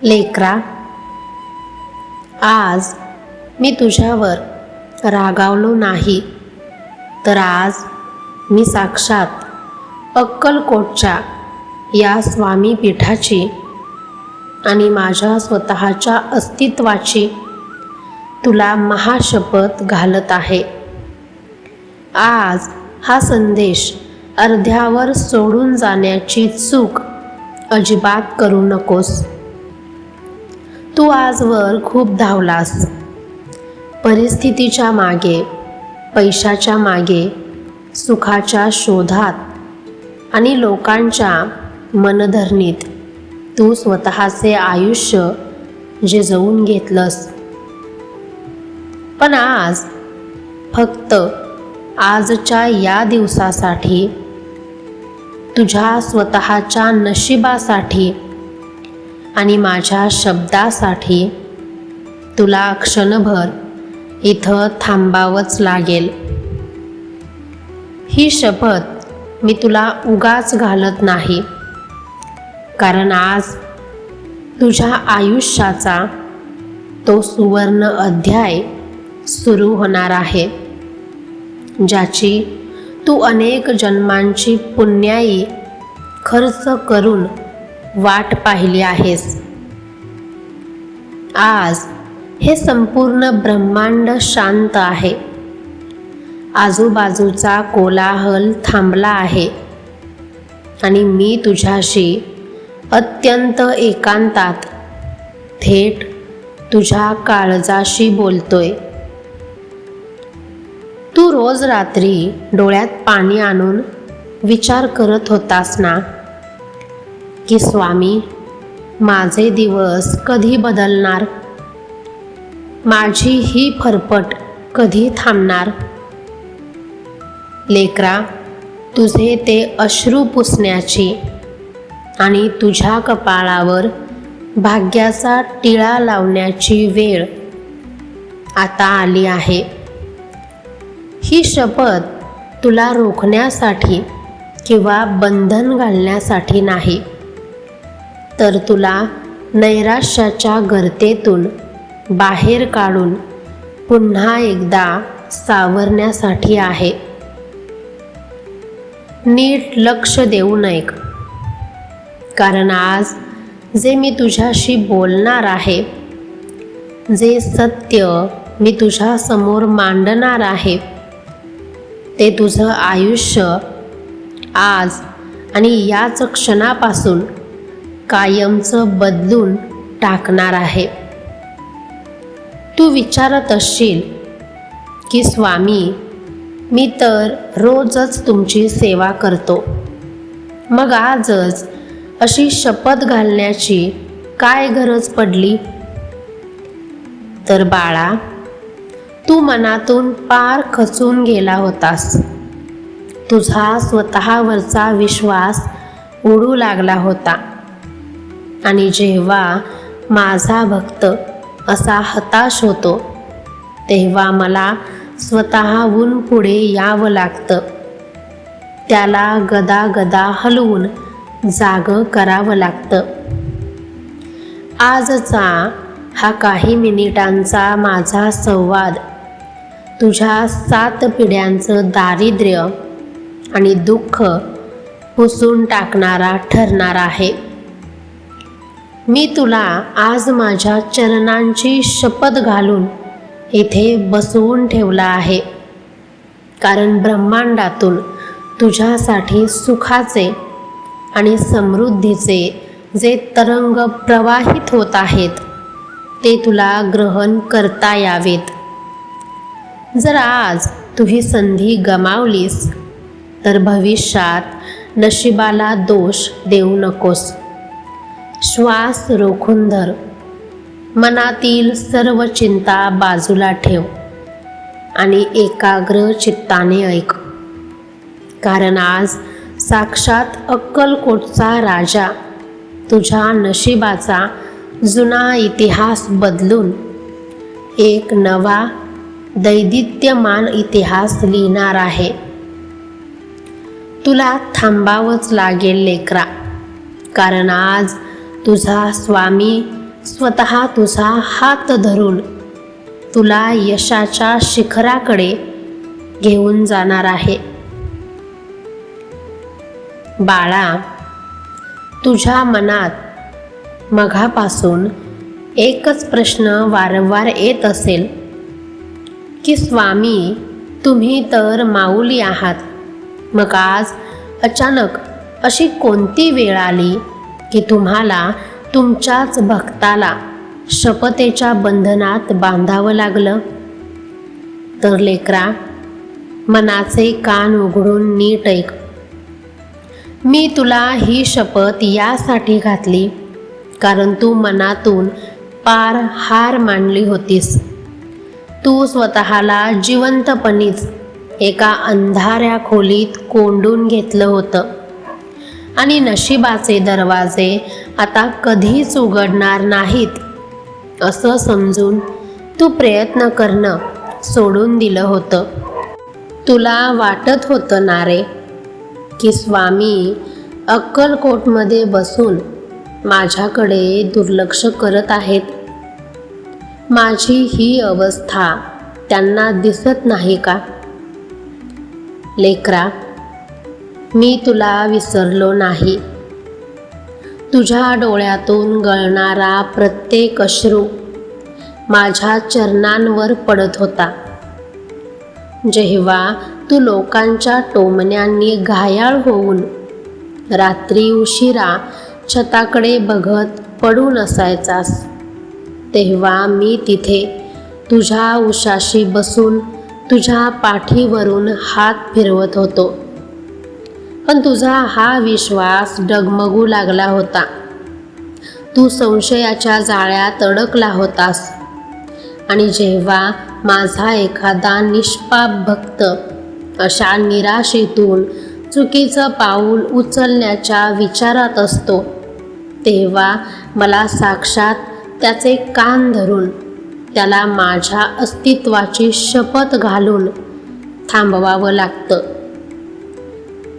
लेकरा, आज मी तुझ्यावर रागावलो नाही, तर आज मी साक्षात अक्कलकोटच्या या स्वामीपीठाची आणि माझ्या स्वतःच्या अस्तित्वाची तुला महाशपथ घालत आहे. आज हा संदेश अर्ध्यावर सोडून जाण्याची चूक अजिबात करू नकोस. तू आजवर खूप धावलास, परिस्थितीच्या मागे, पैशाच्या मागे, सुखाच्या शोधात आणि लोकांच्या मनधरणीत तू स्वतःचे आयुष्य जिजवून घेतलंस. पण आज, फक्त आजच्या या दिवसासाठी, तुझ्या स्वतःच्या नशिबासाठी आणि माझ्या शब्दासाठी तुला क्षणभर इथं थांबावंच लागेल. ही शपथ मी तुला उगाच घालत नाही, कारण आज तुझ्या आयुष्याचा तो सुवर्ण अध्याय सुरू होणार आहे, ज्याची तू अनेक जन्मांची पुण्याई खर्च करून वाट पाहिली आहेस. आज हे संपूर्ण ब्रह्मांड शांत आहे. आजूबाजूचा कोलाहल थांबला आहे आणि मी तुझ्याशी अत्यंत एकांतात थेट तुझ्या काळजाशी बोलतोय. तू रोज रात्री डोळ्यात पाणी आणून विचार करत होतास ना की स्वामी, माझे दिवस कधी बदलणार, माझी ही फरफट कधी थांबणार. लेकरा, तुझे ते अश्रू पुसण्याची आणि तुझ्या कपाळावर भाग्याचा टिळा लावण्याची वेळ आता आली आहे. ही शपथ तुला रोखण्यासाठी किंवा बंधन घालण्यासाठी नाही, तर तुला नैराश्याच्या गर्तेतून बाहेर काढून पुन्हा एकदा सावरण्यासाठी आहे. नीट लक्ष देऊन ऐक, कारण आज जे मी तुझ्याशी बोलणार आहे, जे सत्य मी तुझ्या समोर मांडणार आहे, ते तुझं आयुष्य आज आणि याच क्षणापासून कायमचं बदलून टाकणार आहे. तू विचारत असशील की स्वामी, मी तर रोजच तुमची सेवा करतो, मग आजच अशी शपथ घालण्याची काय गरज पडली? तर बाळा, तू मनातून पार खचून गेला होतास. तुझा स्वतःवरचा विश्वास उडू लागला होता आणि जेव्हा माझा भक्त असा हताश होतो, तेव्हा मला स्वतःहून पुढे यावं लागतं. त्याला गदागदा हलवून जागं करावं लागतं. आजचा हा काही मिनिटांचा माझा संवाद तुझ्या 7 पिढ्यांचं दारिद्र्य आणि दुःख पुसून टाकणारा ठरणार आहे. मी तुला आज माझ्या चरणांची शपथ घालून इथे बसवून ठेवला आहे, कारण ब्रह्मांडातून तुझ्यासाठी सुखाचे आणि समृद्धीचे जे तरंग प्रवाहित होत आहेत, ते तुला ग्रहण करता यावेत. जर आज तू ही संधी गमावलीस, तर भविष्यात नशिबाला दोष देऊ नकोस. श्वास रोखून धर, मनातील सर्व चिंता बाजूला ठेव आणि एकाग्र चित्ताने ऐक, कारण आज साक्षात अक्कलकोटचा राजा तुझ्या नशिबाचा जुना इतिहास बदलून एक नवा दैदिप्यमान इतिहास लिहिणार आहे. तुला थांबावंच लागेल लेकरा, कारण आज तुझा स्वामी स्वतः तुझा हात धरून तुला यशाच्या शिखराकडे घेऊन जाणार आहे. बाळा, तुझ्या मनात मघापासून एकच प्रश्न वारंवार येत असेल की स्वामी, तुम्ही तर माऊली आहात, मग आज अचानक अशी कोणती वेळ आली की तुम्हाला तुमच्याच भक्ताला शपथेच्या बंधनात बांधावं लागलं? तर लेकरा, मनाचे कान उघडून नीट ऐक. मी तुला ही शपथ यासाठी घातली कारण तू मनातून पार हार मानली होतीस. तू स्वतःला जिवंतपणीच एका अंधाऱ्या खोलीत कोंडून घेतलं होतं आणि नशिबाचे दरवाजे आता कधीच उघडणार नाहीत असं समजून तू प्रयत्न करणं सोडून दिलं होतं. तुला वाटत होतं ना रे की स्वामी अक्कलकोटमध्ये बसून माझ्याकडे दुर्लक्ष करत आहेत. माझी ही अवस्था त्यांना दिसत नाही का? लेकरा, मी तुला विसरलो नाही. तुझ्या डोळ्यातून गळणारा प्रत्येक अश्रू माझ्या चरणांवर पडत होता. जेव्हा तू लोकांच्या टोमण्यांनी घायाळ होऊन रात्री उशिरा छताकडे बघत पडून असायचास, तेव्हा मी तिथे तुझ्या उशाशी बसून तुझ्या पाठीवरून हात फिरवत होतो. पण तुझा हा विश्वास डगमगू लागला होता. तू संशयाच्या जाळ्यात अडकला होतास आणि जेव्हा माझा एखादा निष्पाप भक्त अशा निराशेतून चुकीचं पाऊल उचलण्याच्या विचारात असतो, तेव्हा मला साक्षात त्याचे कान धरून त्याला माझ्या अस्तित्वाची शपथ घालून थांबवावं लागतं.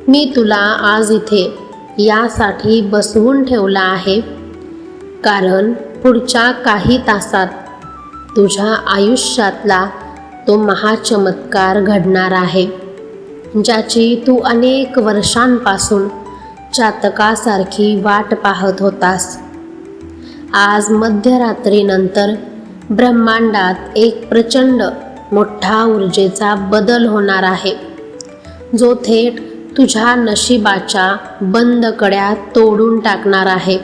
मी तुला आज इथे यासाठी बसवून ठेवला आहे कारण पुढच्या काही तासात तुझ्या आयुष्यातला तो महाचमत्कार घडणार आहे, ज्याची तू अनेक वर्षांपासून चातकासारखी वाट पाहत होतास. आज मध्यरात्रीनंतर ब्रह्मांडात एक प्रचंड मोठा ऊर्जेचा बदल होणार आहे, जो थेट तुझ्या नशिबाच्या बंद कड्या तोडून टाकणार आहे.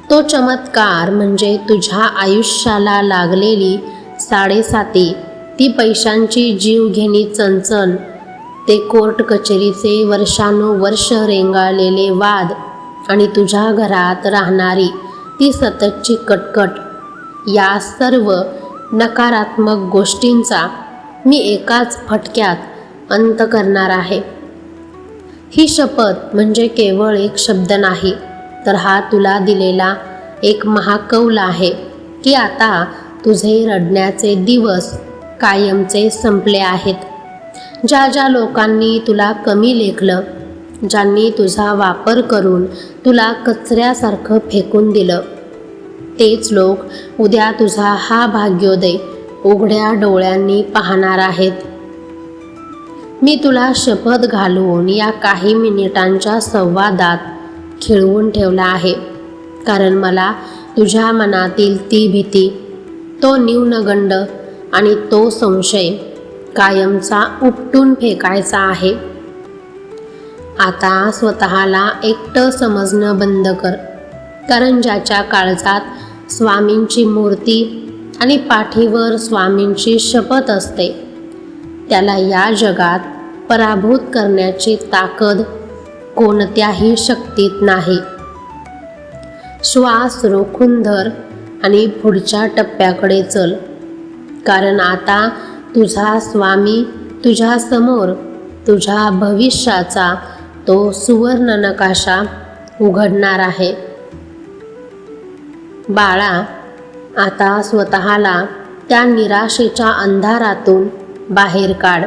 तो चमत्कार म्हणजे तुझ्या आयुष्याला लागलेली साडेसाती, ती पैशांची जीवघेणी चणचण, ते कोर्ट कचेरीचे वर्षानुवर्ष रेंगाळलेले वाद आणि तुझ्या घरात राहणारी ती सततची कटकट, या सर्व नकारात्मक गोष्टींचा मी एकाच फटक्यात अंत करणार आहे. ही शपथ म्हणजे केवळ एक शब्द नाही, तर हा तुला दिलेला एक महाकौल आहे की आता तुझे रडण्याचे दिवस कायमचे संपले आहेत. ज्या ज्या लोकांनी तुला कमी लेखलं, ज्यांनी तुझा वापर करून तुला कचऱ्यासारखं फेकून दिलं, तेच लोक उद्या तुझा हा भाग्योदय उघड्या डोळ्यांनी पाहणार आहेत. मी तुला शपथ घालून या काही मिनिटांच्या संवादात खिळवून ठेवला आहे कारण मला तुझ्या मनातील ती भीती, तो न्यूनगंड आणि तो संशय कायमचा उपटून फेकायचा आहे. आता स्वतःला एकटं समजणं बंद कर, कारण ज्याच्या काळजात स्वामींची मूर्ती आणि पाठीवर स्वामींची शपथ असते, त्याला या जगात पराभूत करण्याची ताकद कोणत्याही शक्तीत नाही. श्वास रोखून धर आणि पुढच्या टप्प्याकडे चल, कारण आता तुझा स्वामी तुझ्या समोर तुझ्या भविष्याचा तो सुवर्ण नकाशा उघडणार आहे. बाळा, आता स्वतःला त्या निराशेच्या अंधारातून बाहेर काढ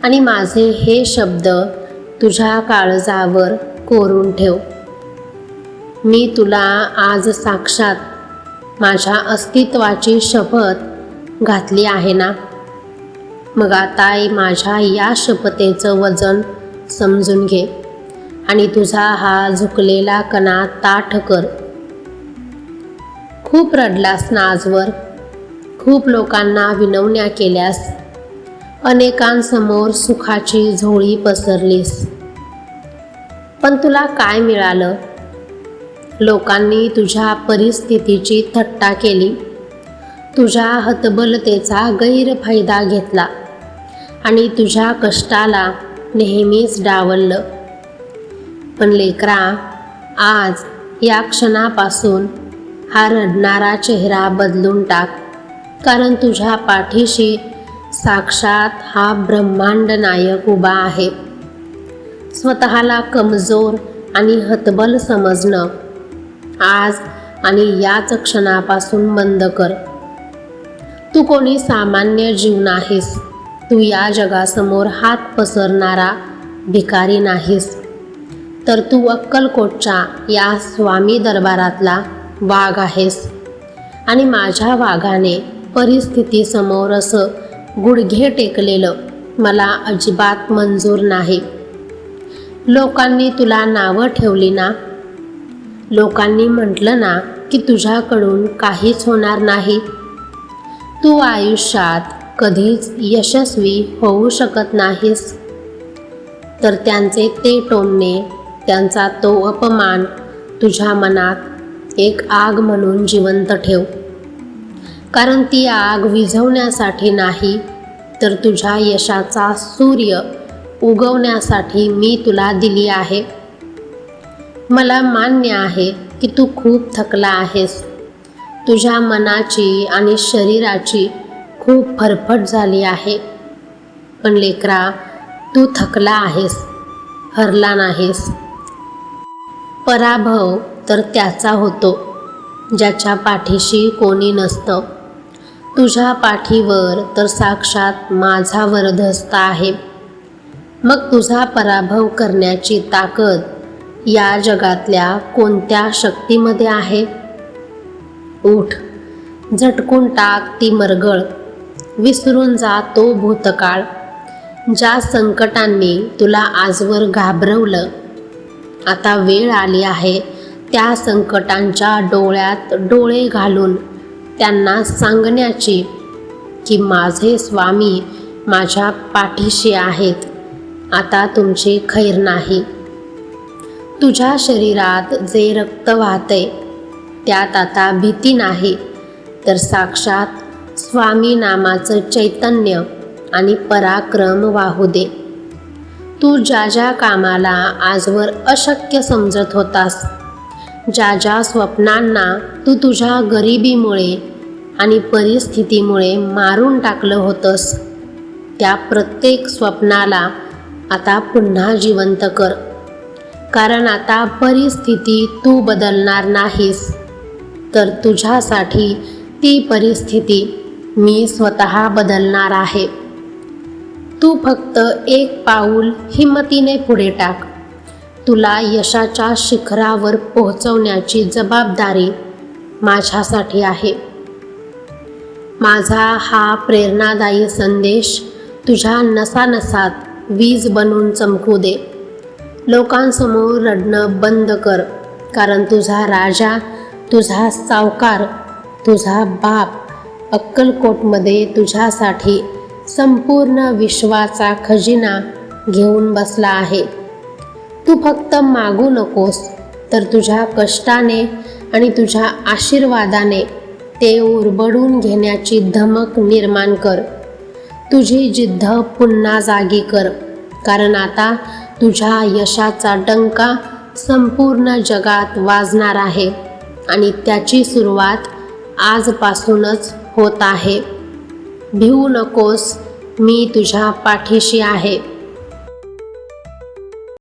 आणि माझे हे शब्द तुझ्या काळजावर कोरून ठेव. मी तुला आज साक्षात माझ्या अस्तित्वाची शपथ घातली आहे ना. मग आता माझ्या या शपथेचं वजन समजून घे आणि तुझा हा झुकलेला कणा ताठ कर. खूप रडलास ना आजवर, खूप लोकांना विनवण्या केल्यास, अनेकांसमोर सुखाची झोळी पसरलीस, पण तुला काय मिळालं? लोकांनी तुझ्या परिस्थितीची थट्टा केली, तुझ्या हतबलतेचा गैरफायदा घेतला आणि तुझ्या कष्टाला नेहमीच डावललं. पण लेकरा, आज या क्षणापासून हा रडणारा चेहरा बदलून टाक, कारण तुझ्या पाठीशी साक्षात हा ब्रह्मांड नायक उभा आहे. स्वतःला कमजोर आणि हतबल समजणं आज आणि याच क्षणापासून बंद कर. तू कोणी सामान्य जीव नाहीस. तू या जगासमोर हात पसरणारा भिकारी नाहीस, तर तू अक्कलकोटच्या या स्वामी दरबारातला वाघ आहेस. आणि माझ्या वाघाने परिस्थितीसमोर असं गुडघे टेकलेलं मला अजिबात मंजूर नाही. लोकांनी तुला नावं ठेवली ना, लोकांनी म्हटलं ना की तुझ्याकडून काहीच होणार नाही, तू आयुष्यात कधीच यशस्वी होऊ शकत नाहीस. तर त्यांचे ते टोमणे, त्यांचा तो अपमान तुझ्या मनात एक आग म्हणून जिवंत ठेव, कारण ती आग विझवण्यासाठी नाही, तर तुझ्या यशाचा सूर्य उगवण्यासाठी मी तुला दिली आहे. मला मान्य आहे की तू खूप थकला आहेस. तुझ्या मनाची आणि शरीराची खूप फरफट झाली आहे. पण लेकरा, तू थकला आहेस, हरला नाहीस. पराभव तर त्याचा होतो ज्याच्या पाठीशी कोणी नसतं. तुझ्या पाठीवर तर साक्षात माझा वरदहस्त आहे. मग तुझा पराभव करण्याची ताकद या जगातल्या कोणत्या शक्तीमध्ये आहे? उठ, झटकून टाक ती मरगळ, विसरून जा तो भूतकाळ. ज्या संकटांनी तुला आजवर घाबरवलं, आता वेळ आली आहे त्या संकटांच्या डोळ्यात डोळे घालून त्यांना सांगण्याची की माझे स्वामी माझ्या पाठीशी आहेत. आता तुमची खैर नाही. तुझ्या शरीरात जे रक्त वाहते त्यात आता भीती नाही, तर साक्षात स्वामी नामाचं चैतन्य आणि पराक्रम वाहू दे. तू ज्या ज्या कामाला आजवर अशक्य समजत होतास, ज्या ज्या स्वप्नांना तू तुझ्या गरिबीमुळे आणि परिस्थितीमुळे मारून टाकलं होतंस, त्या प्रत्येक स्वप्नाला आता पुन्हा जिवंत कर. कारण आता परिस्थिती तू बदलणार नाहीस, तर तुझ्यासाठी ती परिस्थिती मी स्वतः बदलणार आहे. तू फक्त एक पाऊल हिमतीने पुढे टाक. तुला यशाच्या शिखरावर पोहोचवण्याची जबाबदारी माझ्यासाठी आहे. माझा हा प्रेरणादायी संदेश तुझ्या नसानसात वीज बनून चमकू दे. लोकांसमोर रडणं बंद कर, कारण तुझा राजा, तुझा सावकार, तुझा बाप अक्कलकोटमध्ये तुझ्यासाठी संपूर्ण विश्वाचा खजिना घेऊन बसला आहे. तू फक्त मागू नकोस, तर तुझ्या कष्टाने आणि तुझ्या आशीर्वादाने ते उरबडून घेण्याची धमक निर्माण कर. तुझी जिद्द पुन्हा जागी कर, कारण आता तुझ्या यशाचा डंका संपूर्ण जगात वाजणार आहे आणि त्याची सुरुवात आजपासूनच होत आहे. भिवू नकोस, मी तुझ्या पाठीशी आहे.